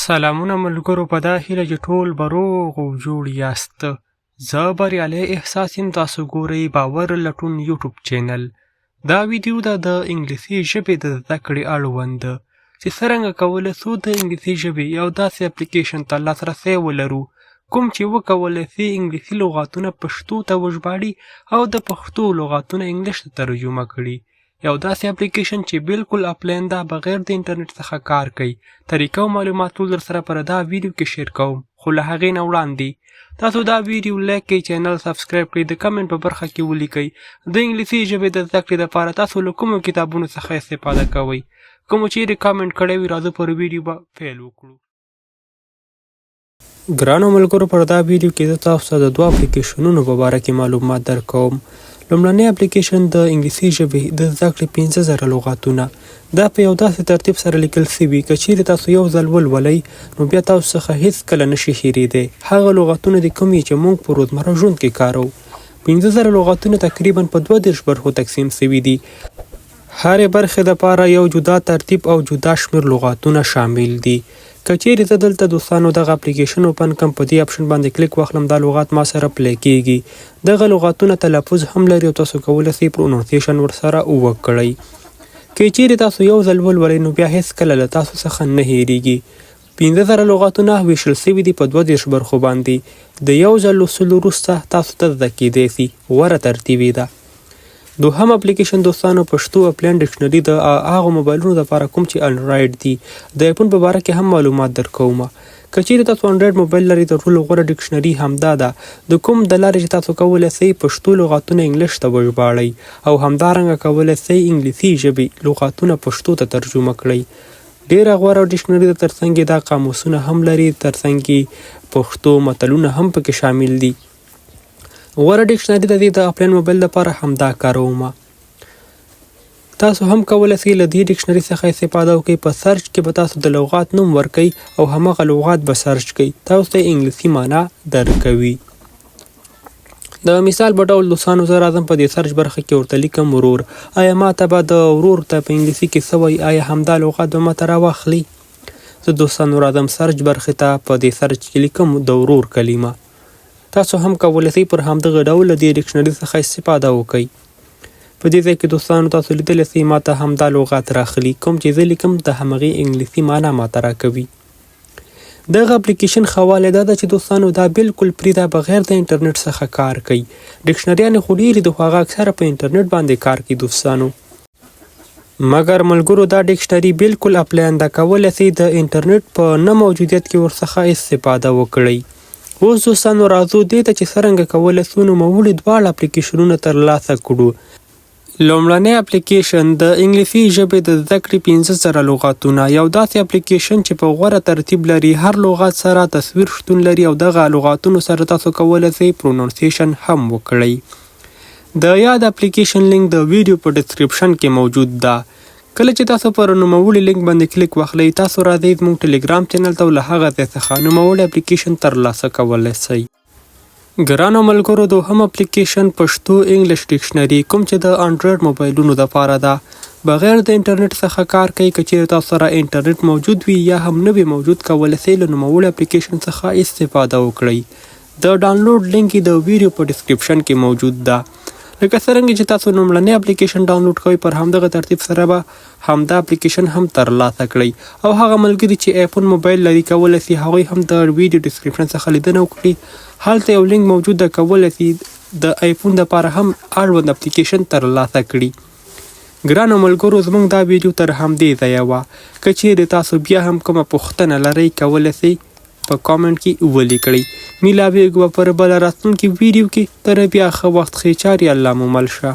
سلامونه ملګرو، په دا هیله چې ټول به روغ او جوړ یاست. زه بریالی احساس یم. تاسو ګورئ باور لټون یوټیوب چینل. دا ویډیو ده د انګلیسي ژبې د زده کړې اړوند چې څرنګه کولی شو د انګلیسي ژبې یو داسې اپلیکیشن ته لاسرسی ولرو کوم چې وکولی شي انګلیسي لغاتونه پښتو ته وژباړي او د پښتو لغاتونه انګلیش ته ترجمه کړي. یو داسې اپلیکیشن چې بالکل آفلاین ده، بغیر د انټرنیټ څخه کار کوي. طریقه او معلومات ټول درسره پر دا ویډیو کې شیر کوم، خو له هغې نه وړاندې تاسو دا ویډیو لایک کړئ، چینل سبسکرایب کړئ، د کمنټ په برخه کې ولیکئ د انګلیسي ژبې د زده کړې لپاره تاسو له کومو کتابونو څخه استفاده کوئ. کوم چیرې کامنټ کړی وي، راځو پر ویډیو به پیل وکړو. ګرانو ملګرو، پر دا ویډیو کې زه تاسو ته د دوه اپلیکیشنونو په باره کې معلومات درکوم. لومړنی اپلیکیشن د انګلیسي ژبې د زده کړې 50,000 لغاتونه. دا په یو داسې ترتیب سره لیکل شوي که چیرې تاسو یو ځل ولولئ نو بیا تاسو څخه هیڅکله نشي هیرېدی. هغه لغاتونه دي کوم چې موږ په روزمره ژوند کې کاروو. 50,000 لغاتونه تقریبا په 32 برخو تقسیم شوي دي. هرې برخې دپاره یو جدا ترتیب او جدا شمېر لغاتونه شامل دي. که چیرې زه دلته دوستانو دغه اپلیکیشن اوپن کړم، په دې اپشن باندې کلیک واخلم، دا لغات ما سره پلی کیږي. دغه لغاتونه تلفظ هم لري او تاسو کولی شئ پرونونسیشن ورسره وکړئ. که چیرې تاسو یو ځل ولولئ نو بیا هیڅکله له تاسو څخه نه هیریږي. 50,000 لغاتونه ویشل شوي دي په 32 برخو باندې. د یو ځل لوستلو وروسته تاسو ته زده کیدی شي. غوره ترتیب یې ده. دوهم اپلیکیشن دوستانو پښتو اپلاین ډکشنري د هغو موبایلونو لپاره کوم چې انډرایډ دي. د ایفون په باره کې هم معلومات درکوم. که چیرې تاسو انډرایډ موبایل لرئ تر ټولو غوره ډکشنري همدا ده، د کوم د لارې چې تاسو کولی شئ پښتو لغاتونه انګلیش ته وژباړئ او همدارنګه کولی شئ انګلیسي ژبې لغاتونه پښتو ته ترجمه کړئ. ډېره غوره ډکشنري ده. ترڅنګ یې دا قاموسونه هم لري، ترڅنګ یې پښتو متلونه هم پکې شامل دي. غوره ډکشنري د دې د آفلاین موبایل لپاره همدا کاروم. تاسو هم کولی شئ له دې ډکشنري څخه استفاده وکړئ. په سرچ کې به تاسو د لغات نوم ورکئ او هماغه لغات به سرچ کړئ، تاسو ته انګلیسي معنا درکوي. د مثال په ډول دوستانو زه راځم په دې سرچ برخه کې ورته لیکم ورور. آیا ما ته به د ورور ته په انګلیسي کې څه وایي؟ آیا همدا لغات به ما ته راواخلي؟ زه دوستانو راځم سرچ برخې ته، په دې سرچ کې لیکم د ورور کلمه. تاسو هم کولی شئ پر همدغه ډول د دې ډکشنري څخه استفاده وکړئ. په دې ځای کې دوستانو تاسو لیدلی شئ ما ته همدا لغات راخلي، کوم چې زه لیکم د همغې انګلیسي معنا ما ته راکوي. دغه اپلیکیشن ښه والی دا ده چې دوستانو دا بالکل فری ده، بغیر د انټرنیټ څخه کار کوي. ډکشنریانې خو ډېرې دي خو هغه اکثره په انټرنیټ باندې کار کوي دوستانو. مګر ملګرو دا ډکشنري بالکل آفلاین ده، کولی شئ د انټرنیټ په نه موجودیت کې ورڅخه استفاده وکړئ. اوس دوستانو راځو دې ته چې څرنګه کولی شو نوموړي دواړه اپلیکیشنونه ترلاسه کړو. لومړنی اپلیکیشن د انګلیسي ژبې د زده کړې 50,000 لغاتونه. یو داسې اپلیکیشن چې په غوره ترتیب لري، هر لغات سره تصویر شتون لري او دغه لغاتونو سره تاسو کولی شئ پرونونسیشن هم وکړئ. د یاد اپلیکیشن لینک د ویډیو په ډسکرپشن کې موجود ده. کله چې تاسو پر نوموړي لینک باندې کلیک واخلئ، تاسو راځئ زموږ ټلیګرام چینل ته او له هغه ځای څخه نوموړی اپلیکیشن ترلاسه کولی شئ. ګرانو ملګرو، دوهم اپلیکیشن پښتو انګلیش ډکشنري، کوم چې د انډرایډ موبایلونو دپاره ده، بغیر د انټرنیټ څخه کار کوي. که چیرې تاسو سره انټرنیټ موجود وي یا هم نه وي موجود، کولی شئ له نوموړي اپلیکیشن څخه استفاده وکړئ. د ډاونلوډ لینک د ویډیو په ډسکرپشن کې موجود ده. لکه څرنګه چې تاسو لومړنی اپلیکیشن ډاونلوډ کوئ، پر همدغه ترتیب سره به همدا اپلیکیشن هم ترلاسه کړئ. او هغه ملګري چې ایفون موبایل لري کولی شي هغوی هم د ویډیو ډسکرپشن څخه لیدنه وکړي. هلته یو لینک موجود ده، کولی شي د ایفون دپاره هم اړوند اپلیکیشن ترلاسه کړي. ګرانو ملګرو، زموږ دا ویډیو تر همدې ځایه وه. که چیرې تاسو بیا هم کومه پوښتنه لرئ، کولی شئ په کامنټ کې ولیکئ. میلاویږو به پر بله راتلونکي ویډیو کې. تر بیا ښه وخت، ښې چارې، الله مو مل شه.